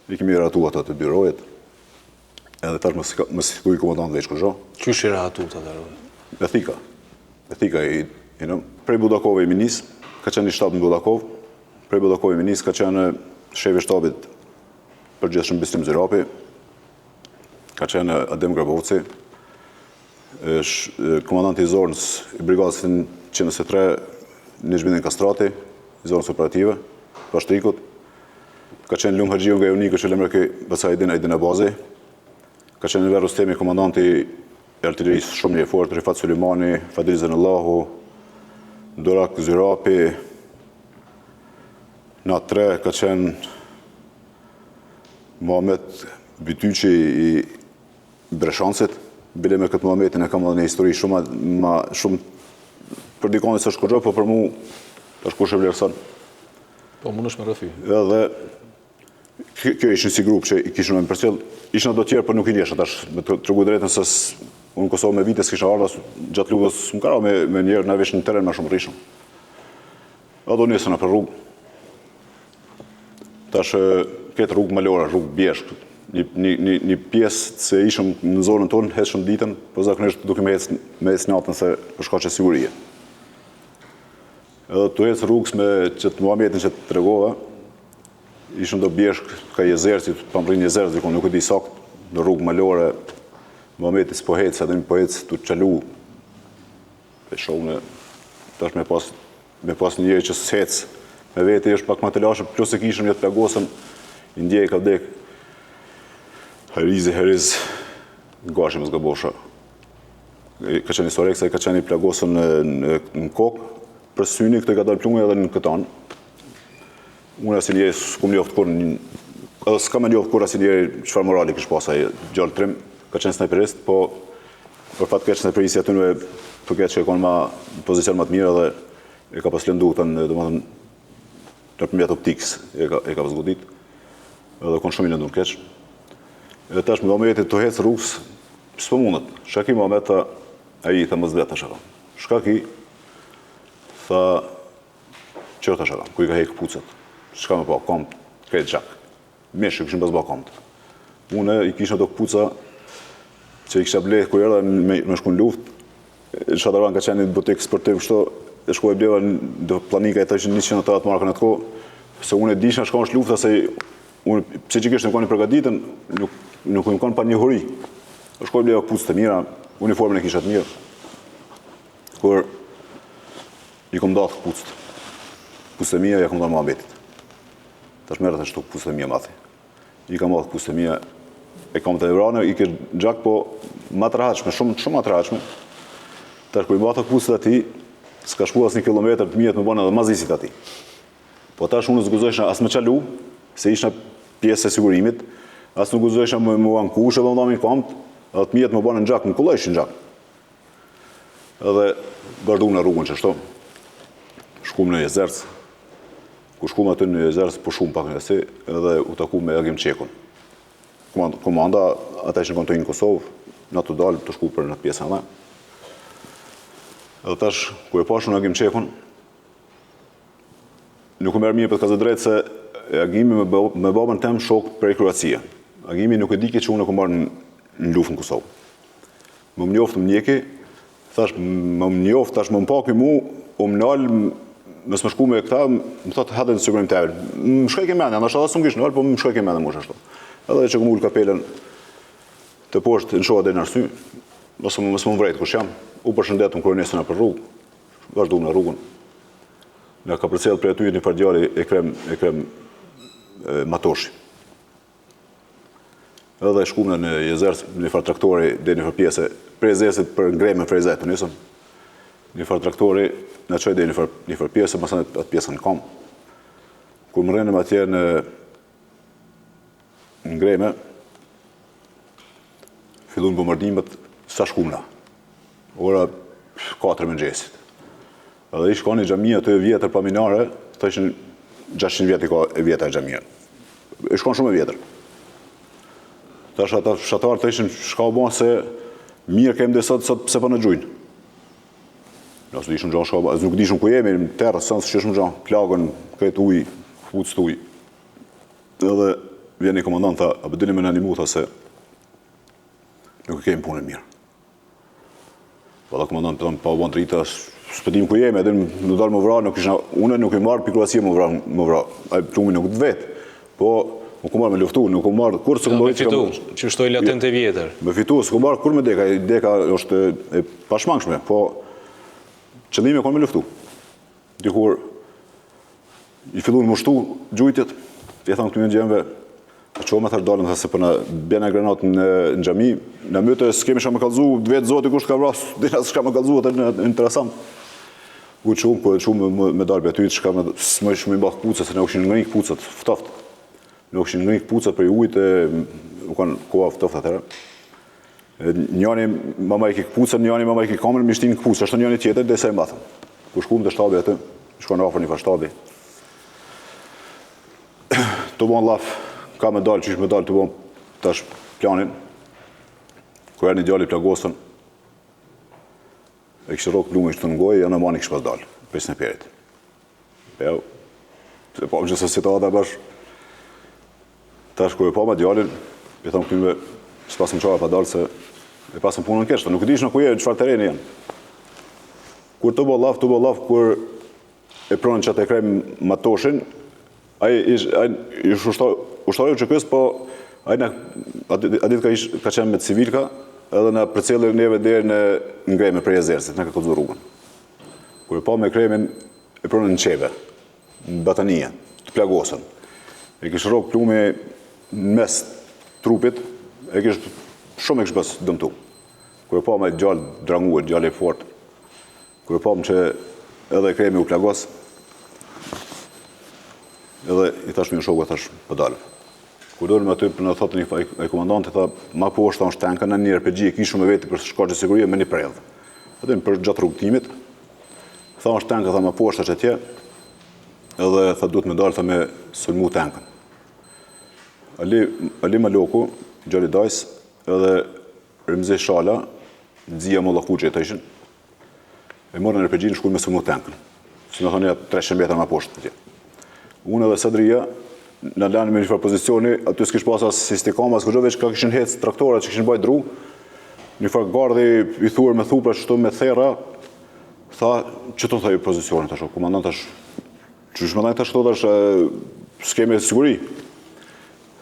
I kemi ratu ato të byrojet, edhe tash më siku i komandant veç kërgjo. Qysh i ratu të dërojnë? Ethika prej Budakove i minis, ka qenë i shtab në Budakov, prej Budakove i minis ka qenë shefi shtabit për gjithë shëmbësim Zirapi, ka qenë Adem Grabovci, komandanti i Zornës i brigadës 103 në Zhbindin Kastrati, i Zornës operative, Pashtrikut, ka qenë Lum Haxhiu nga Unikë që lemrë këj Aidin e bazi, ka qenë Ver Rustemi, komandanti e artillerisë shumë një e fort, Rifat Sulimani, Fadil Zenallahu, Dorak Zirapi, na 3 ka qenë Muhamet Bytyqi i Breshansit, bile me këtë Muhametin e kam edhe një histori shumë për dikonit së shkurgjo, po për mu është kur shë vlerëson. Po mund është me rëfi. Edhe kjo ishën si grup që i kishën me përcjell, ishën ato tjerë, për nuk i njeshë, tash me të regu drejtën se unë Kosovë me vite s'kishën ardha, gjatë luftës më kara me njerë në vesh në teren me shumë rishëm. Ato njësën e për rrugë. Tash këtë rrugë malora, rrugë bjeshkë, një pjesë se ishëm në zonën tonë, heshëm ditën, po zakonisht duke me ecë natën se për shkaqe sigurie. Edhe të ecë rrugës me qëtë Muhametin që të tregova, ishëm do bjeshkë ka Jezerësit, pamrin Jezerësit, nuk e di sakt, në rrugë malore, Muhameti s'po hecë, edhe një po hecë të qalu, e shohune, tash me pas një që s'hecë, me vete është pak ma të lashë, plus e kishëm jetë plagosën, i ndjej ka vdek, Heriz, gashim s'ga bosha. Ka qenë historik, se ka qenë i plagosën në kokë, për syni, këtë i ka dalë plungë edhe në këtanë. Unë asin njeri s'kum njoftë kur, edhe s'ka me njoftë kur asin njeri qëfar morali kështë pasaj, gjallë trim, ka qenë snajperist, po për fatë keqë snajperisi aty në përket që e konë ma pozicion më të mirë edhe e ka pas lëndu të në përmjet optikës, e ka pas godit, edhe konë shumë i lëndu në keqë. Edhe tash me Muhametit të hecë rrugës, s'po mundet. Shaki Muhamet a i tha më zvetë të shakam. Shkaki, tha, qërë të shakam, ku i ka hekë pucet. Shka me pa, kamt, krejtë gjak. Meshë, këshim pas ba kamt. Une i kishë në do këpuca, që i kisha blejtë ku edhe me shku në luft. Shataran ka qenë një butik sportiv kështo, e shku e bleva në planika e të ishë 180 markën e të ko, se une disha shka është lufta, se unë, pse që kishë në koni përgatitën, nuk më konë pa një huri. Shkoj bleva këpucë të mira, uniformën e kisha të mirë. Kur i kom datë këpucët. Këpucët e mija, ja kom datë Muhametit. Tash merët e shtu këpucët e mija mati. I kam datë këpucët e mija, e kam të evrane, i kështë gjak, po ma të rahatshme, shumë ma të rahatshme. Tash kur i mbata këpucët ati, s'ka shku as 1 kilometr të mijet me banë edhe mazisit ati. Po tash unë zguzojshna as me qalu, se ishna pjesë e sigurimit, as nuk guzojshna me mu ankush edhe më damin kamt, edhe të mijet me banë në gjak, më kullojshin gjak. Edhe gardu në rrugën që shto. Shkum në Jezerës, ku shkum aty në Jezerës, po shumë pak në jesi, edhe u taku me Agim Qekun. Komanda, ata ishën kontojnë në Kosovë, në të dalë të shku për në të pjesën edhe. Edhe tash, ku e pashu në Agim Qekun, nuk u merë mirë për të kazë drejtë se Agimi me babën tem shok prej Kroacia. Agimi nuk e dike që unë e ku marrë në luft në Kosovë. Më njoftë më njeki, thash më njoftë, thash më mpaki mu, më nalë, mësë më shku me këta, më thotë hadhe në sigurim të evel. Më shkoj ke mene, nështë adha së më kishë nalë, po më shkoj ke mene mu shashto. Edhe që këmë ullë kapelen të poshtë në shoha dhe në arsy, mësë më vrejtë kush jam, u përshëndetëm kërënesën e për rrugë, vazhdu në rrugën. Nga ka përcjellë për aty një fardjali Ekrem Matoshi. Edhe shkumë në Jezerës, një farë traktori dhe një farë pjese, prej Zesit për ngrejme frejzet të njësëm. Një farë traktori në qoj dhe një farë pjese, masan atë pjesën në kam. Kur më rrenëm atje në ngrejme, fillun bombardimet, sa shkumë na. Ora 4 mëngjesit. Edhe ishë ka një gjamia të vjetër paminare, të ishin 600 vjetë i ka e vjetër e gjamia. Ishë ka shumë e vjetër. Tash ata fshatarë të ishin shka o banë se mirë kemë dhe sot pse pa në gjujnë. Nësë ishëm gjanë shka o banë, nuk dishëm ku jemi, në terë, sënë së që ishëm gjanë, plagën, këtë ujë, futës të ujë. Edhe vjen një komandant, tha, a dini me në animu, tha se nuk kemi punë mirë. Valla komandant, pa u ban të rita, s'pëdim ku jemi, edhe në dalë më vra, une nuk i marrë për Kroacia më vra. A plumi nuk të vetë, po nuk u marrë me luftu, nuk u marrë kur së këmbojt. Me fitu, që shtoj latent e vjetër. Me fitu, së marrë kur me deka është e pashmangshme, po qëllimi e konë me luftu. Dikur i fillu në mushtu gjujtjet, i thonë këtu një gjemve, që me thërë dalën, se për në bjena granat në gjami, në myte s'kemi shka me kalzu, vetë zoti kush ka vras, dina s'ka me kalzu, atë në interesant. U qumë me dalë për aty, s'ka me shumë i mbah këpucët, se në këshin ngënik këpucët, ftaft. Në këshin ngënik këpucët për i ujtë, u kanë koha ftaft atërë. Njani mama i ki këpucën, njani mama i ki kamerën, mi shtin këpucë, është njani tjetër, dhe se e mbathëm. Ku shkumë të shtabi atë, shkumë në afër një fa shtabi. Të bon laf, ka me dalë, që ishë me dalë të bon tash planin. Kër e një djali plagosën, e kështë rokë plume ishtë të ngojë, janë e mani kështë pas dalë, për sneperit. Jo, se pa më gjithë situata bash. Tash kër e pa me djalin, i thamë këtyme, së pasëm qara pa dalë, se e pasëm punën në keshtë, nuk e dishë në ku je, në qëfar tereni janë. Kur të bo laf, kur e pronën që të e krejmë matoshin, aji ushtarë që kësë, po aji ka qenë me civilka, edhe në përcjellë neve dherë në ngrejme prej ezerësit, në ka këtu rrugën. Kur e pa me kremin, e pronën në qeve, në batanije, të plagosën. E kishë rogë plumi në mes trupit, e kishë shumë e kishë bës dëmtu. Kur e pa me gjallë dranguet, gjallë e fort, kur e pa më që edhe kremi u plagosë, edhe i thash një shokë, thash për dalë. Kur dojnë me aty, për në thotë një komandanti, tha, ma po është tanka në një RPG, e kishë me veti për shkaqe sigurie me një prejlë. Aty për gjatë rrugëtimit, tha është tanka, tha, ma po është që tje, edhe tha, duhet me dalë, tha, me sulmu tankën. Ali Maloku, Gjali Dajs, edhe Remzi Shala, Dzia Molla Kuqe të ishin, e morën në RPG në shkull me sulmu tankën. Si me thonë, 300 metra ma poshtë të tje. Unë edhe Sadria, në lanë me një farë pozicioni, aty s'kish pasas sistikama, s'ko veç ka kishin hec traktora që kishin bajt dru, një farë gardhi i thurë me thupra që me thera, tha, që të thaj pozicionit, tash, komandant tash, që shmëndaj tash të tash, s'kemi siguri.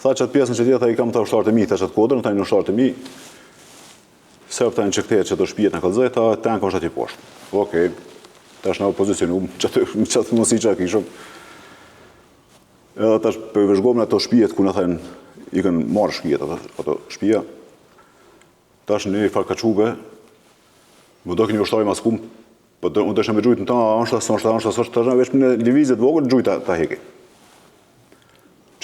Tha që atë pjesën që tjetë, tha i kam të ushtarët e mi, tash atë kodrën, tha i në ushtarët e mi, sërë ta në që këtejet që të shpijet në kalzaj, tha, tanka është ati poshtë. Okej, tash në pozicioni, që atë mësi që a kishëm. Edhe tash për vëzhgom në ato shpijet, ku në thajnë, i kënë marrë shpijet ato shpija, tash në një farë kaqube, më do këni vështari mas kumë, po unë të shë me gjujtë në ta, tash në veç në divizit vogër, gjujtë ta heki.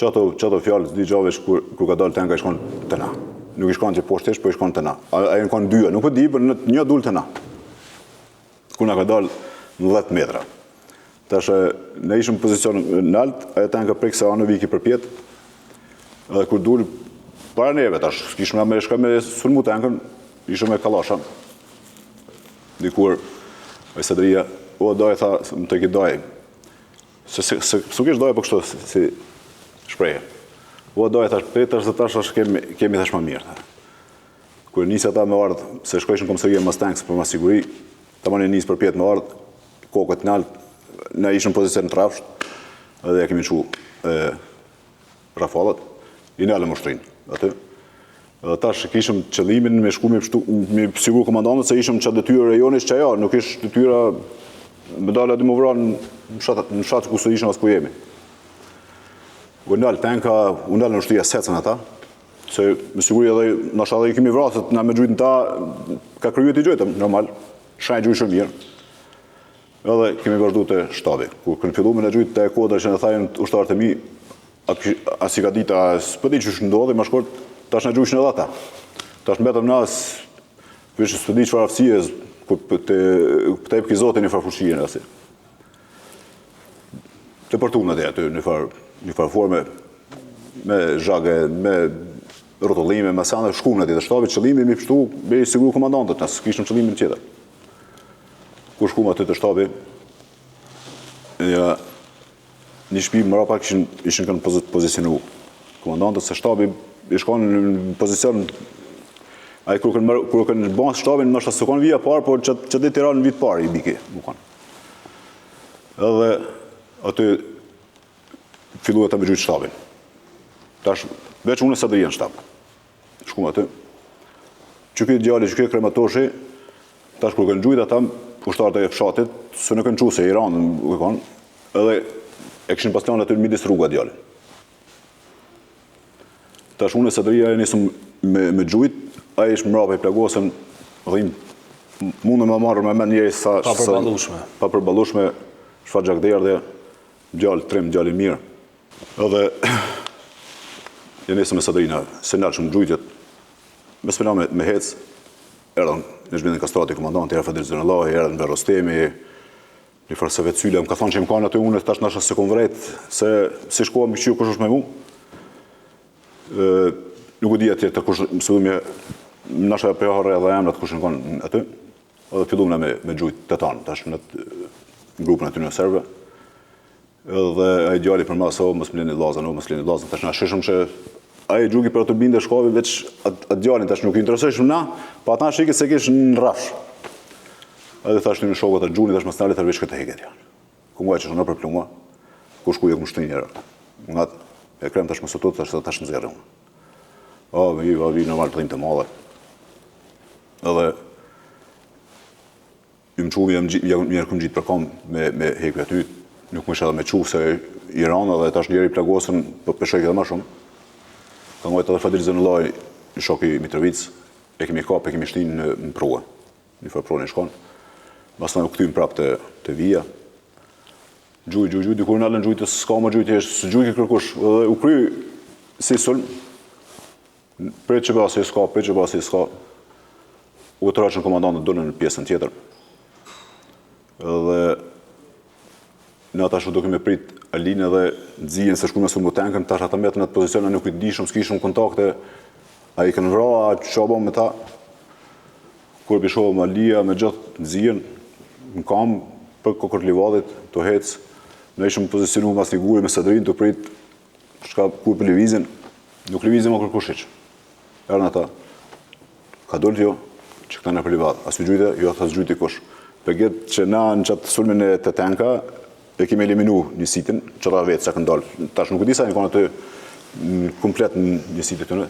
Qato fjallë, di gjave kur ka dalë tenka, i shkonë të na. Nuk i shkonë që poshtesh, po i shkonë të na. A i shkonë dyja, nuk po di, për një dullë të na. Kuna ka dalë në 10 metra. Tash ne ishëm pozicion në alt, ajo tanka prej kësa anë viki për pjetë, edhe kur dulë para neve, tash, kishëm me shka me sulmu tankën, ishëm me kalasha. Dikur, e Sadria, o daj, tha, më të ki daj, su kish daj për kështu si shpreje. O daj, thash, tash kemi thash ma mirë. Kur nisi ata me ardhë, se shkojshën komisaria mas tankës për ma siguri, ta ma një nisë për pjetë me ardhë, kokët në altë, ne ishëm pozicion në trafsht, edhe ja kemi që rafalat, i në alë më shtrin, aty. Edhe tash kishëm qëllimin me shku me sigur komandantët se ishëm që detyre rejonis që ja, nuk ishë detyra me dalë adi më vranë në shatë ku së ishëm as ku jemi. U në alë tenka, u në alë në shtria secën ata, se me siguri edhe në shatë edhe i kemi vrasët, na me gjujtë në ta, ka kryujet i gjojtëm, normal, shajnë gjujtë shumë mirë. Edhe kemi vazhdu të shtabi. Kur kënë fillu me në gjujtë të e kodra që në thajnë ushtarët e mi, as i ka dita, s'pëdi që është ndodhi, ma shkort, tash në gjujshën edhe ata. Tash në betëm nas, vishë s'pëdi që farë aftësie, të e pëkizote një farë fushie në asi. Të përtu në dhe aty, një farë forme, me zhage, me rotollime, me sanë, shku në dhe shtabi, qëllimi mi pështu, me i siguru komandantët, nësë kishëm qëllimin tjetër. Kur shkum aty të shtabi, një shpi më rapa ishën kënë pozicionu. komandantët se shtabi i shkon në pozicion. Ai kur kanë bën shtabin më shta sekond vija parë, por që dhe Tiranë në vit parë i biki, nuk kanë. Edhe aty fillua ta me gjujt shtabin. Tash veç unë sa do jenë shtab. Shkuam aty. Që ky djalë, që ky krematoshi, tash kur kanë gjujt ata ushtarët e fshatit, se në kanë çu se Iran, u kanë, edhe e kishin pas lanë aty midis rruga djalin. Tash unë sa do e nisëm me gjujt. Ai është mbrapa i plagosën, dhim mundë më marrë me njëri sa pa përballueshme, çfarë gjakderdhje, djalë trim, djalë i mirë. Edhe e nisëm me Sadrina, se nalshëm gjujtjet. Me s'pëla me hec, erdhën në zhvillin kastrati komandanti, era Fadil Zenallahi, erdhën me Rostemi, një farseve cyla, më ka thonë që më kanë aty unë tash nasha se kom vrejt, se si shkoha më qiu kush është me mu. Nuk u di atje të kush mësëllumje, nasha e përjarë edhe emrat kush në konë aty, edhe fillum me gjujt të tanë, tash në grupën aty në serve. Edhe a i djali për masë, mos më leni lazën, tash na shishëm që a i gjuki për atë binde shkovi, veç atë djalin tash nuk i interesojshëm na, pa ata shikit se kish në rrafsh. Edhe tash në shokët atë gjuni, tash më snalit arvesh këtë heket janë. Ku muaj që shona për pluma, ku shkuj e ku më shtrin njëra. Nga e krem tash më sotot, tash më zerë unë. Vi normal pëllim të madhe. Edhe ju më qumë, mirë këmë gjitë për kom me hekve aty, nuk më isha edhe me quë se Iran edhe tash njeri plagosën për peshojke edhe ma shumë. Ka ngojtë edhe Fadil Zenallahi, shoki Mitrovic, e kemi kap, e kemi shtin në pruë, një farë pruë në shkon. Basna u këtym prap të vija. Gjuj, dikur në alën gjujtë, s'ka më gjujtë, së gjujtë kërkush, edhe u kry si sulm, prej që basi s'ka, u të raqën komandantët dole në pjesën tjetër. Edhe në ata shu do kemi prit Alinë edhe nëzijin se shku me sulmu tenkën, tash ata metën atë pozicion, nuk i dishëm, s'kishëm kontakte, a i kënë vra, a që shabon me ta. Kur pishohëm Alia me gjithë nëzijin, në kam për kokër livadit, të hecë, në ishëm pozicionu mas liguri me Sadrin të prit, shka kur për livizin, nuk livizin më kërkushiq. Erën ata, ka dollë jo, që këta në për livad, as ju gjujte, jo ata s'gjujti kush. Për gjithë që na në qatë sulmin e të tenka, e kemi eliminu një sitin, qëta vetë se kënë dalë. Tash nuk e disa një konë të komplet një sitit të në.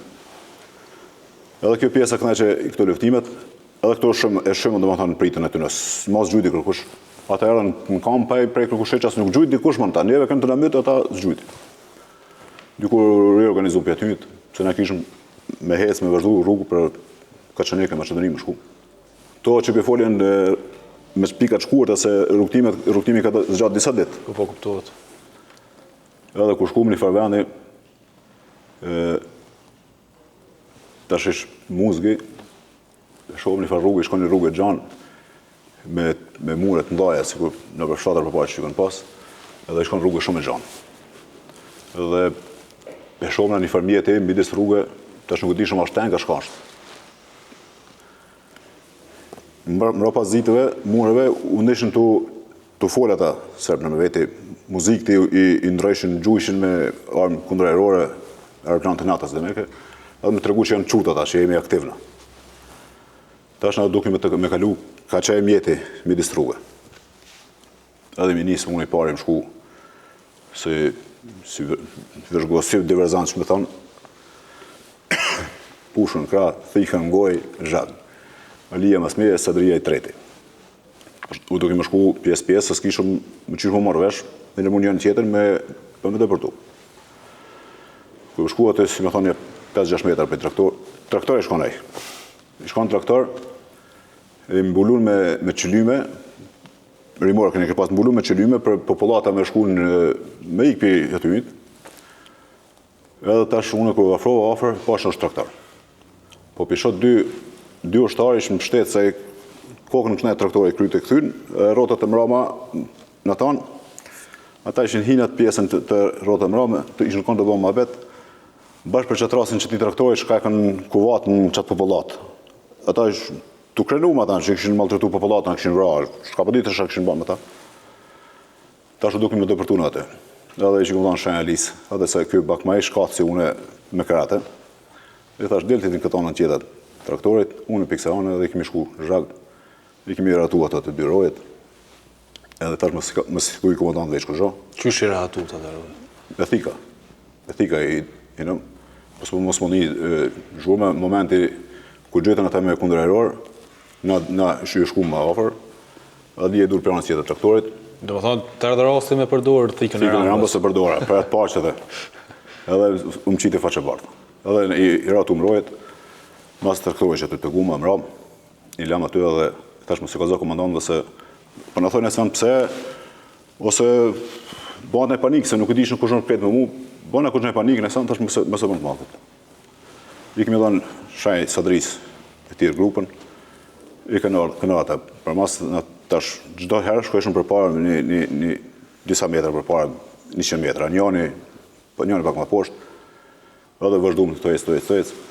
Edhe kjo pjesë këna që i këto luftimet, edhe këto e shumë dhe më thonë në pritën e të nësë, mas gjujti kërkush. Ata erën në kam prej kërkushe që asë nuk gjujti kush më në ta, njeve kënë të në mytë, ata s'gjujti. Dikur reorganizu për atyjit, se ne kishëm me hecë, me vazhdu rrugë për Kaçanike, Maqedoni më shku. To që për foljen me spikat shkurta se rrugtimi ka zgjatë disa ditë. Po kuptohet. Edhe kur shkum një farvendi, tash ish muzgi, shohëm një farë rrugë, shkon një rrugë e gjanë, me muret ndaja, si kur në për fshatër për që kanë pas, edhe shkon rrugë shumë e gjanë. Edhe e shohëm në një farë mjetë e midis rrugë, tash nuk e dishëm ashtë tenka shkashtë. Mra pas zitëve, mureve, unë ishën të folë ata sërbë në me veti. Muzikë të i ndrejshin, gjujshin me armë kundrejrore, aeroplan të natës dhe meke, edhe me të regu që janë qutë ata, që jemi aktivna. Ta është nga duke me kalu, ka që e mjeti midis rrugë. Edhe mi nisë unë i pari më shku, si vërshgosiv diverzant që me thonë, pushën kra, thikën ngoj, zhadë. Alia mas me, Sadria i treti. U duke më shku pjesë, se s'kishëm më qishë më marrë vesh, dhe në mund janë tjetër me depërtu. Kër shku atë, si me thonë, 5-6 metra për traktor e shkon aj. I shkon traktor, e mbulun me qëlyme, rimora këne ke pas mbulun me qëlyme, për populata me shku me ikpi aty mitë. Edhe tash unë kër afrova afer, pash është traktor. Po pishot dy ushtarë ishë më pështetë se kokën në këshne traktori kryte këthyn, rotët e mrama në tanë, ata ishin hinat pjesën të rotët e mrama, ishën konë të bëmë ma betë, bashkë për qatë rasin që ti traktori shka e kanë kuvatë në qatë populatë. Ata ishë të krenu më ata, që këshin maltretu populatë, në këshin vrarë, shka për ditë shka këshin bëmë ata. Ta shë duke më dëpërtu në atë. edhe që këmë thonë shenja lisë, edhe se kjo bakmaj shkatë si une me karate. I thash, deltit në këtë anën tjetër traktorit, unë pikse anë edhe i kemi shku zhag, i kemi ratu atë të byrojit, edhe tash më siku i komandant veç kërgjo. Qysh i ratu të atërë? Ethika i nëm, mos më një zhurme, momenti ku gjetën ata me kundërheror, na shku më ofër, edhe i e dur për anës tjetër traktorit. Do më thonë, të ardhë rasti me përdorë thikën e Thikën e rambës. rambës e përdora, për atë paqë edhe. Edhe më qitë e faqe bartë. Edhe i ratu mrojet, mas të traktorit që të guma më ram, i lam aty edhe tash më se ka zë komandant dhe se për në thojnë e sënë pse, ose bëhat në panikë, se nuk e dishën kush në petë me mu, bëhat në kush në panikë në sënë, tash më se bënë të matët. I kemi dhënë shaj sadris e tjerë grupën, i kënë ata, për mas tash gjdo herë shkojshën për para një disa metra për para, 100 metra, njëni pak më poshtë, edhe vazhdumë të ecë.